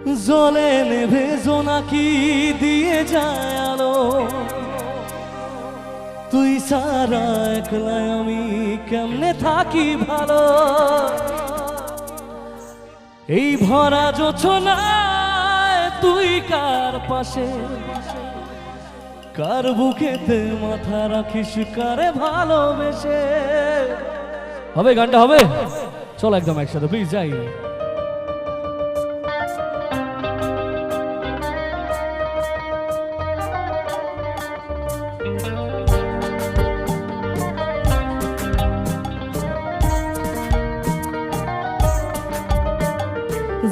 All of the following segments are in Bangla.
জলে নেভে জোনাকি দিয়ে যায় আলো, তুই সারা একলা আমি কেমনে থাকি ভালো। এই ভরা জোছনায় তুই কার পাশে, কার বুকেতে মাথা রাখিস কারে ভালোবেসে। হবে গানটা হবে, চল একদম একসাথে প্লিজ যাই।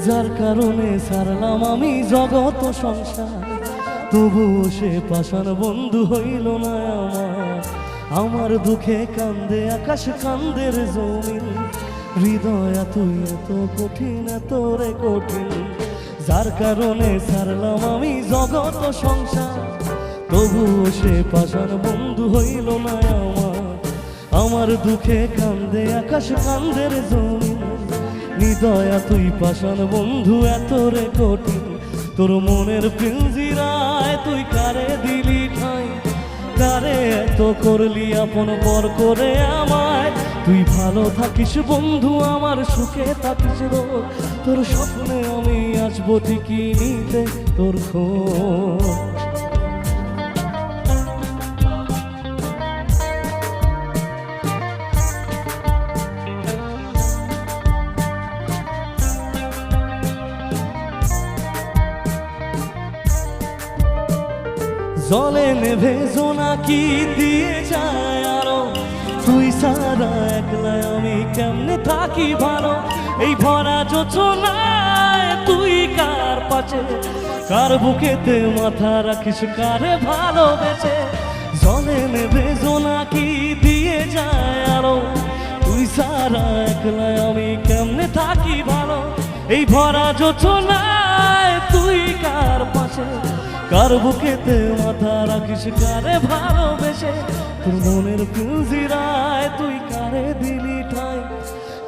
যার কারণে সারলাম আমি জগত সংসার, তবুও সে পাষাণ বন্ধু হইল না আমার। আমার দুঃখে কান্দে আকাশ কান্দের জমিন, হৃদয় তুই এত কঠিন এত রে কঠিন। যার কারণে সারলাম আমি জগত সংসার, তবুও সে পাষাণ বন্ধু হইল না আমার। আমার দুঃখে কান্দে আকাশ কান্দের জমিন, হৃদয় তুই পাষাণ বন্ধু এত রে কঠিন। তোর মনের পিঞ্জিরায় তুই কারে দিলি ঠাঁই, কারে এত করলি আপন পর করে আমায়। তুই ভালো থাকিস বন্ধু আমার সুখে থাকিস রোজ, তোর স্বপ্নে আমি আসবো ঠিকই নিতে তোর খোঁজ। জলে নেভে জোনাকি দিয়ে যায় আলো, তুই সারা একলা আমি কেমনে থাকি ভালো। এই ভরা জোছনায় তুই কার পাশে, কার বুকেতে মাথা রাখিস কারে ভালোবেসে। জলে নেভে জোনাকি দিয়ে যায় আলো, তুই সারা একলা আমি কেমনে থাকি ভালো। এই ভরা জোছনায় তুই কার পাশে, কার বুকেতে মাথা রাখিস কারে ভালোবেসে। তোর মনের পিঞ্জিরায় তুই কারে দিলি ঠাঁই,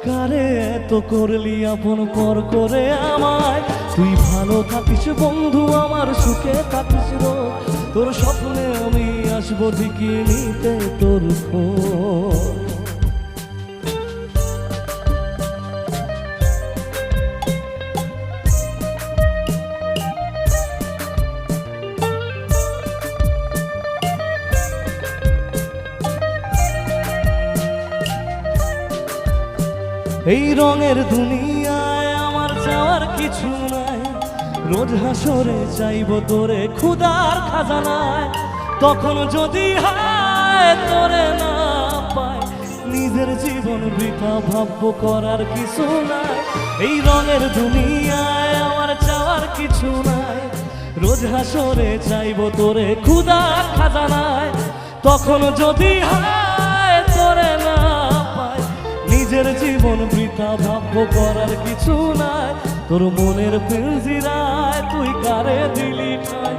কারে এত করলি আপন পর করে আমায়। তুই ভালো থাকিস বন্ধু আমার সুখে থাকিস রোজ, তোর স্বপ্নে আমি আসবো ঠিকই নিতে তোর খোঁজ। এই রঙের দুনিয়ায় আমার যাওয়ার কিছু নাই, রোজ হাসরে চাইব তোরে ক্ষুধার খাজানায়। তখন যদি হায় তোরে না পাই, নিজের জীবন বৃথা ভাববো করার কিছু নাই। এই রঙের দুনিয়ায় আমার যাওয়ার কিছু নাই, রোজ হাসরে চাইব তোরে ক্ষুধার খাজানায়। তখন যদি হায় তোরে না পাই, নিজের জীবন বৃথা ভাববো করার কিছু নাই। তোর মনের পিঞ্জিরায় তুই কারে দিলি ঠাঁই,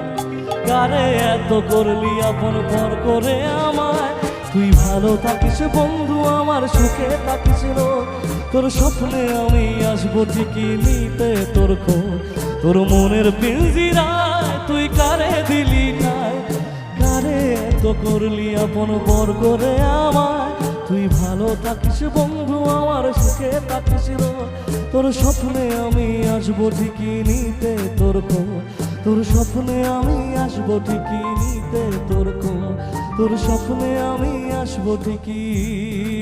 কারে এত করলি আপন পর করে আমায়। তুই ভালো থাকিস বন্ধু আমার সুখে থাকিস রোজ, তোর স্বপ্নে আমি আসবো ঠিকই নিতে তোর খোঁজ। তোর মনের পিঞ্জিরায় তুই কারে দিলি ঠাঁই, কারে এত করলি আপন পর করে আমায়। তুই ভালো থাকিস বন্ধু আমার সুখে থাকিস রোজ, তোর স্বপ্নে আমি আসবো ঠিকই নিতে তোর খোঁজ। তোর স্বপ্নে আমি আসবো ঠিকই নিতে তোর খোঁজ, তোর স্বপ্নে আমি আসবো ঠিকই।